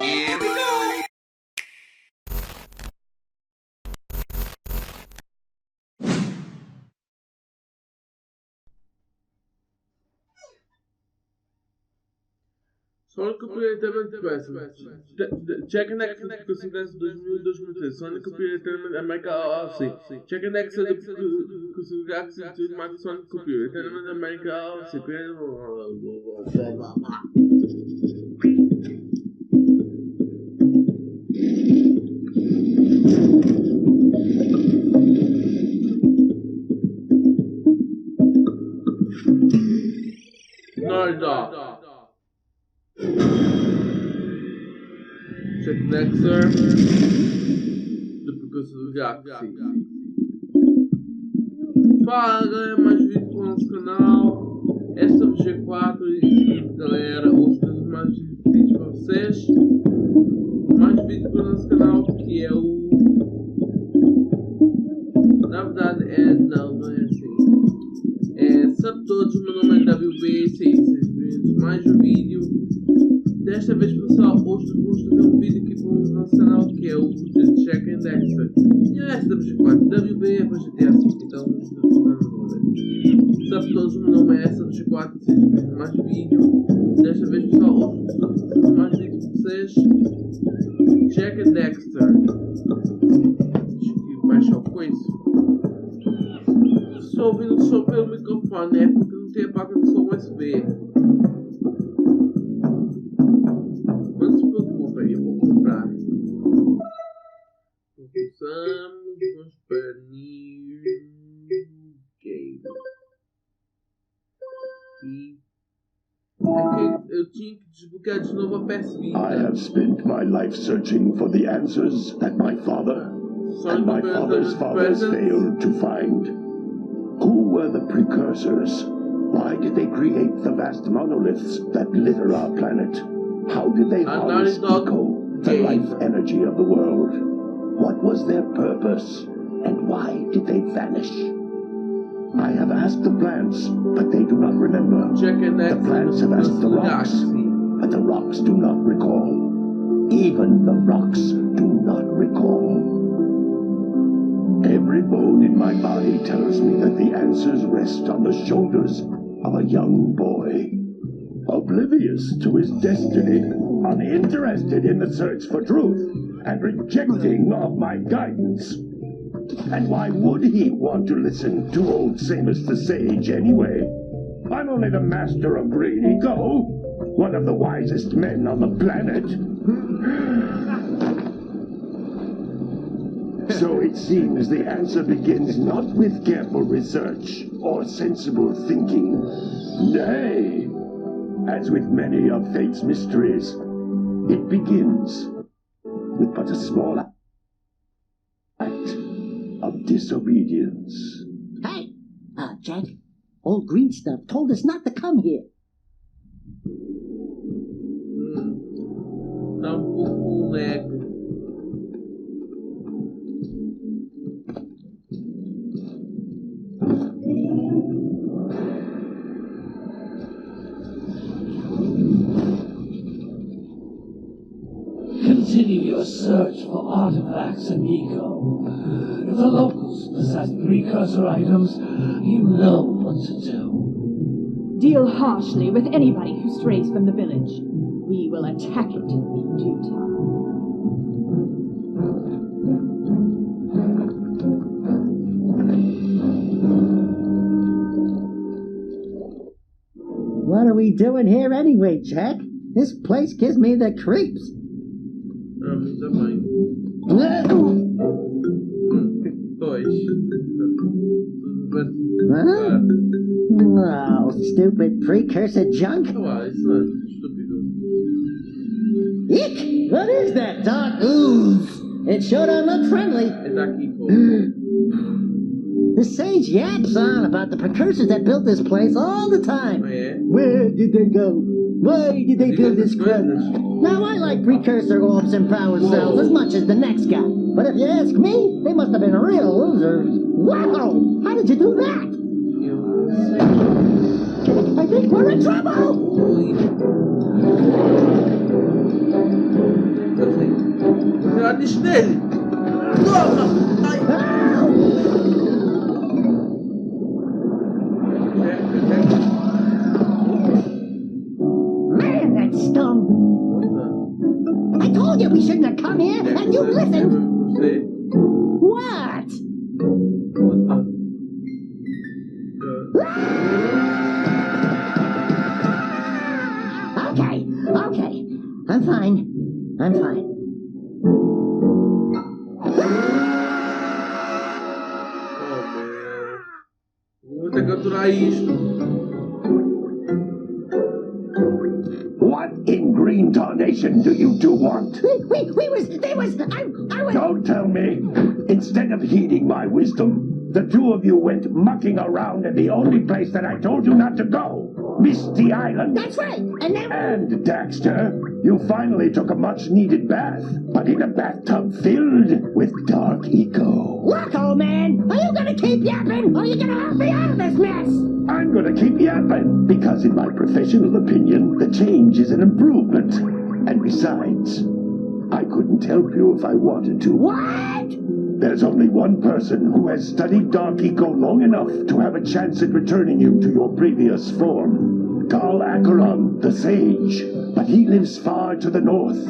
Here we go! Sonic Entertainment Precursor Jak and Daxter Collection 2002 Sonic Entertainment America LLC Jak and Daxter Collection to Mark Sonic Entertainment America LLC Narda Jak and Daxter do Precursor Legacy. Fala galera, mais vídeo pro nosso canal. Esta é o G4 e galera, hoje temos mais vídeos para vocês. Mais vídeo pro nosso canal que é o. Na verdade não é assim. Sabe todos, meu nome é WB, sejam bem-vindos mais um vídeo. Desta vez pessoal, hoje vamos fazer um vídeo aqui para o nosso canal que é o Jak and Daxter. E é SWG4, WB é para GTA 5, então vamos ver. Sabe todos, o meu nome é SWG4, sejam bem-vindos mais um vídeo. Desta vez pessoal, hoje vamos fazer mais vídeo para vocês. Jak and Daxter. Deixa eu baixar o coiso. Estou ouvindo o som pelo microfone, é porque não tem a placa de som USB. Não se preocupem, eu vou comprar. Começamos, vamos para New Game. E aqui eu tinha que desbloquear de novo a PS Vita. I have spent my life searching for the answers that my father and my father's fathers failed to find. Who were the precursors? Why did they create the vast monoliths that litter our planet? How did they harness eco, the life energy of the world? What was their purpose? And why did they vanish? I have asked the plants, but they do not remember. The plants have asked the rocks, but the rocks do not recall. Even the rocks do not recall. Every bone in my body tells me that the answers rest on the shoulders of a young boy. Oblivious to his destiny, uninterested in the search for truth, and rejecting of my guidance. And why would he want to listen to old Samus the Sage anyway? I'm only the master of green eco, one of the wisest men on the planet. So it seems the answer begins not with careful research or sensible thinking. Nay, as with many of fate's mysteries, it begins with but a small act of disobedience. Hey, Jak, old green stuff told us not to come here. Tá pouco lag. Continue your search for artifacts and eco. If the locals possess precursor items, you know what to do. Deal harshly with anybody who strays from the village. We will attack it in due time. What are we doing here anyway, Jak? This place gives me the creeps. Também. Pois. Huh? Oh, stupid precursor junk. Isso é estúpido. Eek! What is that dark ooze? It sure don't look friendly. É daqui, pô. The sage yaps on about the precursors that built this place all the time. É. Where did they go? Why did they build this crap? Now, I like precursor orbs and power cells as much as the next guy. But if you ask me, they must have been real losers. Wow! How did you do that? I think we're in trouble! disto nele. Toma! Ai! Man, that's dumb. I told you we shouldn't have come here, and you listened. What? Okay. I'm fine. Vou ter que capturar isto. What in green tarnation do you two want? I was... Don't tell me. Instead of heeding my wisdom, the two of you went mucking around in the only place that I told you not to go. Misty Island. That's right. And then... And, Daxter, you finally took a much-needed bath, but in a bathtub filled with dark eco. Look, old man, are you gonna keep yapping, or are you gonna help me out of this mess? I'm gonna keep yapping, because in my professional opinion, the change is an improvement. And besides, I couldn't help you if I wanted to. What? There's only one person who has studied Dark Eco long enough to have a chance at returning you to your previous form. Carl Acheron, the Sage. But he lives far to the north.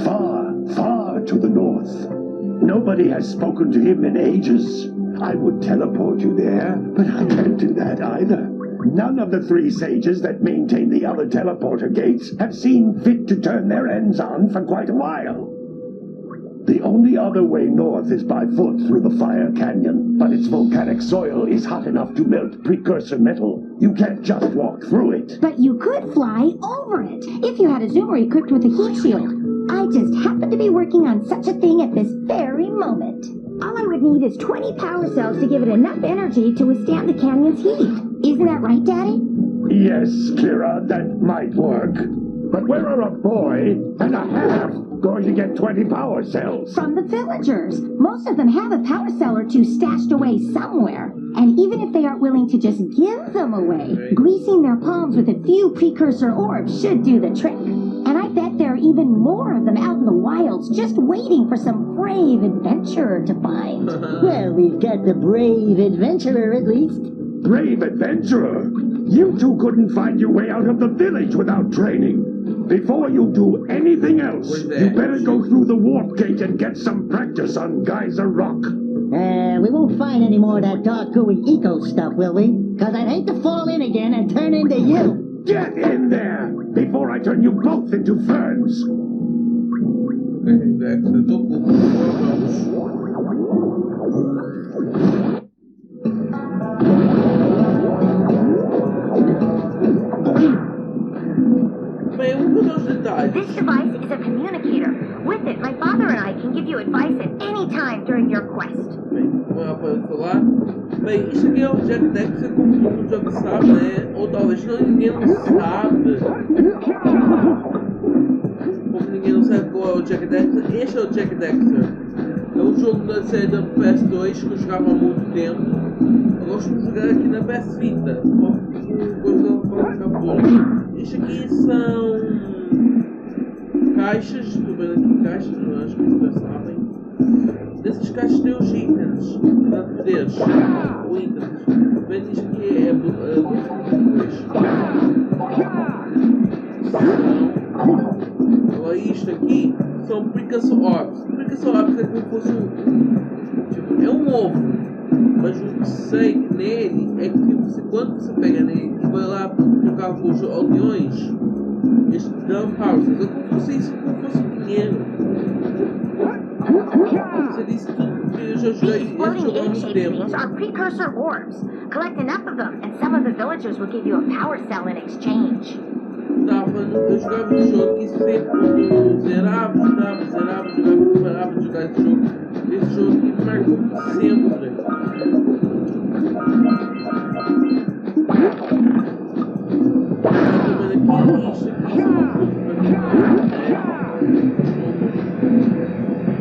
Far, far to the north. Nobody has spoken to him in ages. I would teleport you there, but I can't do that either. None of the 3 sages that maintain the other teleporter gates have seen fit to turn their ends on for quite a while. The only other way north is by foot through the Fire Canyon, but its volcanic soil is hot enough to melt precursor metal. You can't just walk through it. But you could fly over it, if you had a zoomer equipped with a heat shield. I just happen to be working on such a thing at this very moment. All I would need is 20 power cells to give it enough energy to withstand the canyon's heat. Isn't that right, Daddy? Yes, Kira, that might work. But where are a boy and a half going to get 20 power cells? From the villagers. Most of them have a power cell or two stashed away somewhere. And even if they aren't willing to just give them away, greasing their palms with a few precursor orbs should do the trick. And I bet there are even more of them out in the wilds just waiting for some brave adventurer to find. Well, we've got the brave adventurer at least. Brave adventurer? You two couldn't find your way out of the village without training. Before you do anything else, you better go through the warp gate and get some practice on Geyser Rock. We won't find any more of that dark gooey eco stuff, will we? Because I'd hate to fall in again and turn into you. Get in there before I turn you both into ferns. Okay, Daxter, tô com This device is a communicator. With it, my father and I can give you advice at any time during your quest. Bem, vamos lá para falar. Bem, isto aqui é o Jak and Daxter, como todo mundo já sabe, né? Ou talvez ninguém não sabe. Como ninguém não sabe qual é o Jak and Daxter, este é o Jak and Daxter. É um jogo da série da PS2 que eu jogava há muito tempo. Eu gosto de jogar aqui na PS Vita. Coisa para ficar bom. Isto aqui são caixas, estou vendo aqui caixas, eu acho que vocês já sabem. Dessas caixas tem os itens, dá poderes, ou itens. Bem, isto aqui é agora isto aqui são Precursor Orbs. Precursor Orbs é como se fosse tipo, é um ovo. Mas o que sei nele é que quando você pega nele e vai lá trocar com os aldeões, eles dão pausas. É como se fosse dinheiro. Você disse tudo que eu já joguei esse jogo há muito tempo. These are precursor orbs. Collect enough of them, and some of the villagers will give you a power cell in exchange. Eu jogava um jogo que sempre quando zerava, parava de jogar esse jogo. Esse jogo que me marcou sempre.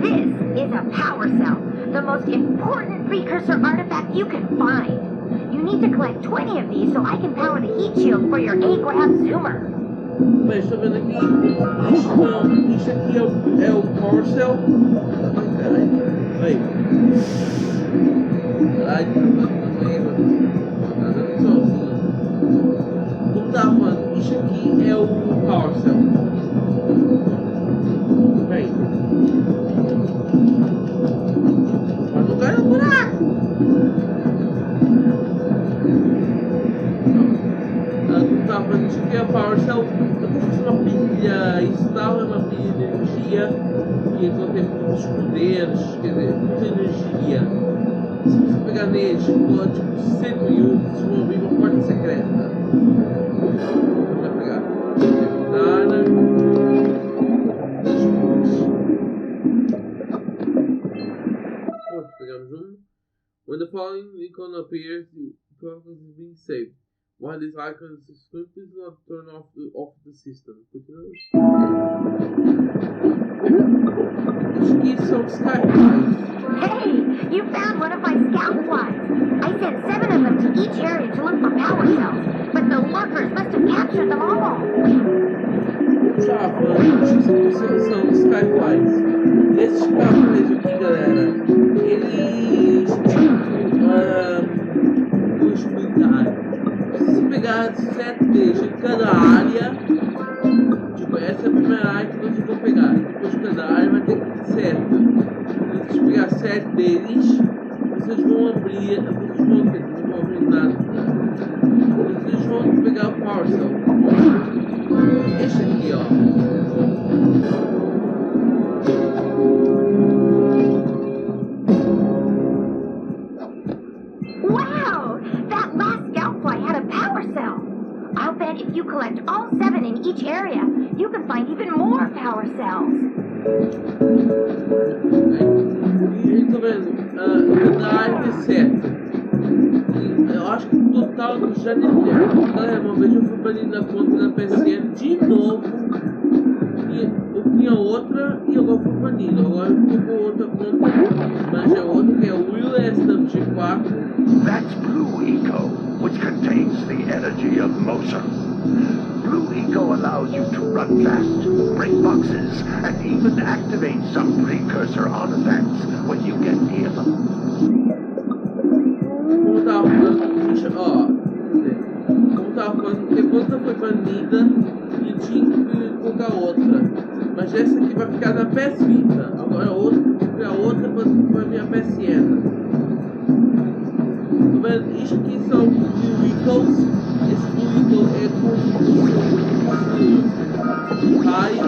This is a power cell, the most important precursor artifact you can find. You need to collect 20 of these so I can power the heat shield for your A-grab zoomer. Bem, estou vendo aqui, isto Isto aqui é o Power Cell. Ai, caralho. Aí. Caralho, nada sozinho. Como estava falando, isto aqui é o Power Cell. Bem. Mas não cai no buraco. Como estava falando, isto aqui é o Power Cell. Uma pilha, isso tal é uma pilha de energia que contém muitos poderes, quer dizer, muita energia. Se você pegar neles, pode, tipo, 100 minutos, vocês vão abrir uma porta secreta. Vamos lá pegar. Terminar. Pronto, pegamos um. When the following icon appears, the process is being saved. While this icon is screen, please not turn off the system. Continue. Esqueça SUBSCREVER. Hey, you found one of my scout flies. I sent 7 of them to each area to look for power cells, but the lurkers must have captured them all. Java, são os Skyflies. Esses Skyflies aqui, galera, eles vou explicar. Se pegar 7 deles em cada área, tipo, essa é a primeira área que vocês vão pegar. Depois de cada área vai ter 7. Se pegar 7 deles, vocês vão abrir, não vão abrir nada. Vocês vão pegar o Power Cell. Este aqui, ó. Wow! That last scout fly had a power cell. I'll bet if you collect all 7 in each area, you can find even more power cells. E tô vendo, na área é 7. Eu acho que no total já nem lembro. Galera, uma vez eu fui banido da conta da PSN de novo. Eu tinha outra e agora fui banido. Agora eu tô com outra conta, mas é outra que é o Will SW4. That's Blue Eco, which contains the energy of motion. Blue Eco allows you to run fast, break boxes, and even activate some precursor artifacts when you get near them. Como tava falando, depois ela foi banida e tinha que colocar outra. Mas essa aqui vai ficar na PS Vita. Agora a outra vai ficar outra para minha PSN. Tá vendo? Isso aqui são Blue Eagles. Esse Blue Eagle é com raio.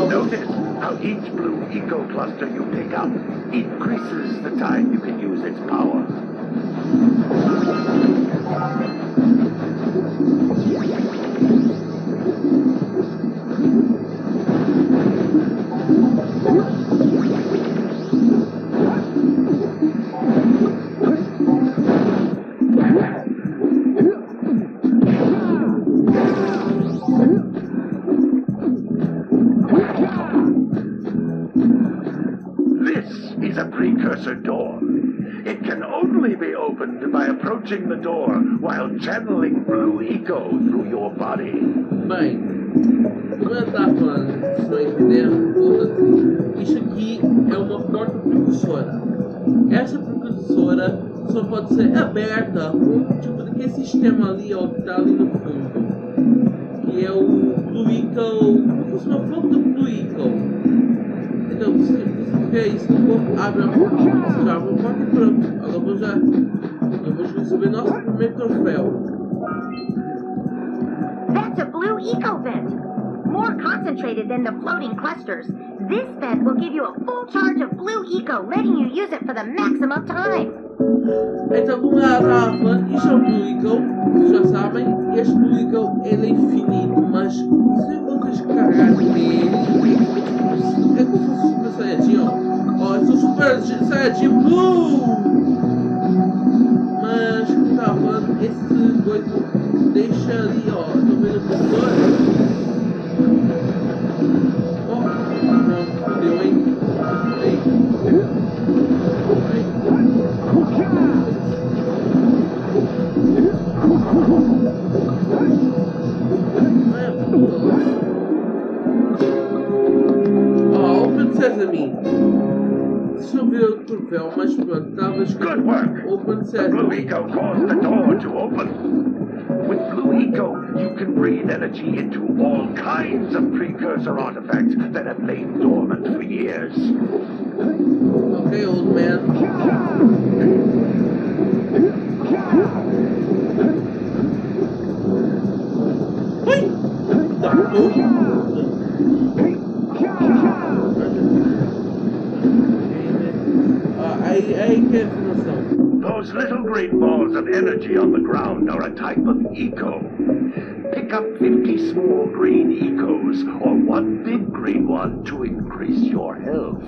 Notice how each Blue Eco cluster you pick up increases the time you can use its power. Is a precursor door. It can only be opened by approaching the door while channeling Blue Eco through your body. Bem, como eu estava falando, vocês estão entendendo? Isso aqui é uma porta precursora. Essa precursora só pode ser aberta com tipo daquele sistema ali, ó, que está ali no fundo, que é o Blue Eco, como se fosse uma fonte do Blue Eco. Então, se é isso, no corpo, abre a porta, você já abre a porta e pronto. Agora vamos receber nosso primeiro troféu. That's a blue eco vent. More concentrated than the floating clusters. This vent will give you a full charge of blue eco, letting you use it for the maximum time. Então, como ela estava falando, isso é o Blue Eco, vocês já sabem, este Blue Eco ele é infinito, mas se vocês carregarem nele, é como se fosse Super Saiyajin, ó. Ó, eu sou Super Saiyajin Blue! Mas, como estava falando, esse coisa deixa ali, ó, tô vendo o professor. Ó, não, fudeu, hein? Aí. papel, mas pronto, estava escrito Good work. Open The Sesame. blue eco caused the door to open. With blue eco, you can breathe energy into all kinds of precursor artifacts that have lain dormant for years. Okay, old man. Aí que é a informação. Those little green balls of energy on the ground are a type of eco. Pick up 50 small green ecos or one big green one to increase your health.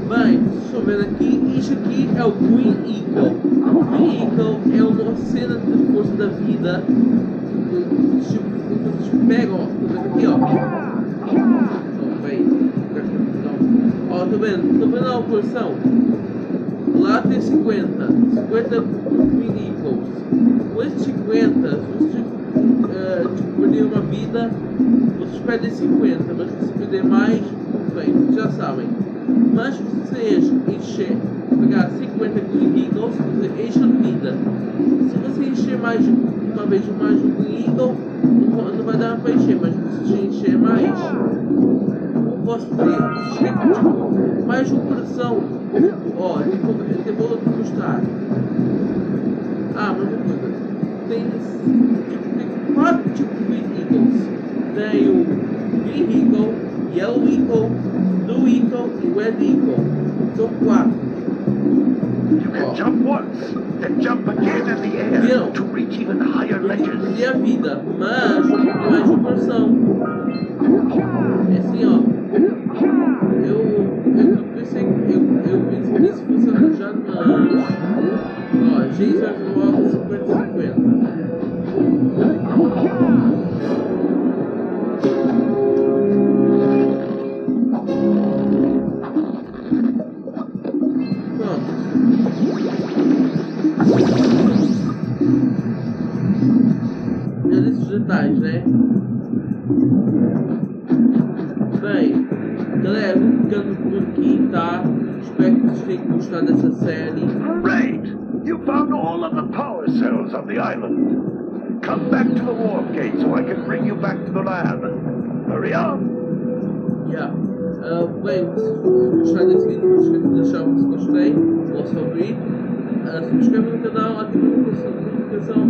Bem, estou vendo aqui, isso aqui é o Green Eagle. O Green Eagle é uma cena de força da vida. Vocês pegam, ó, aqui ó. Bem, ó, estou vendo a operação. Lá tem 50 Green Eagles. Com esses 50, se vocês perderem uma vida, vocês perdem 50, mas se vocês perderem mais, bem, vocês já sabem. Mas se vocês pegar 50 Green Eagles, vocês enchem de vida. Se você encher mais uma vez mais um Green Eagle, não vai dar para encher, mas se você encher mais, posso dizer, mais operação. Ó, eu vou te mostrar. Ah, mas uma coisa. Tem 4 tipos de Green Eagles. Tem o Green Eagle, Yellow Eagle, Blue Eagle e Red Eagle. São 4. You can jump once, then jump again in the air to reach even higher ledges. E a vida, mas mais operação. É assim, ó. Eu pensei que isso fosse arranjado, mas ó, gente vai voar 50-50. Esses detalhes, né? Bem, galera, vou ficando por aqui, tá? Espero que vocês tenham gostado dessa série. Great! You found all of the power cells on the island. Come back to the warp gate so I can bring you back to the lab. Hurry up! Yeah. Bem, se gostaram desse vídeo, não esqueça de deixar o seu gostei, o vosso favorito. Subscreva no canal, ative a notificação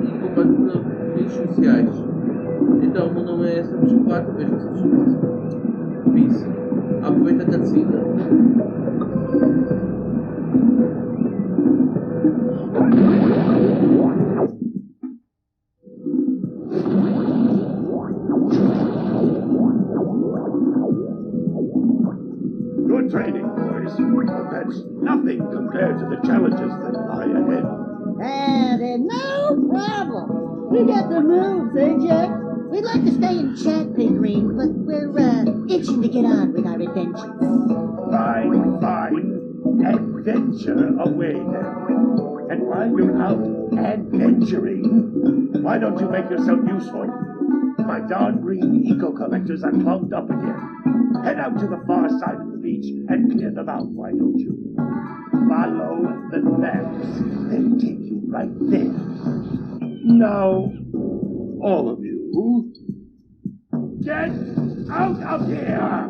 e compartilhe nas redes sociais. Então, meu nome é SUBSCREVER, vejo vocês no próximo. Peace. Aproveita a cutscene. Good training, boys. But that's nothing compared to the challenges that lie ahead. Then no problem. We got the moves, eh, Jack? We'd like to stay and chat, Pingreen, but we're itching to get on with our adventures. Fine, fine. Adventure away then. And while you're out adventuring, why don't you make yourself useful? My darn green eco-collectors are clogged up again. Head out to the far side of the beach and clear them out, why don't you? Follow the maps. They'll take you right there. Now, all of you, get out of here!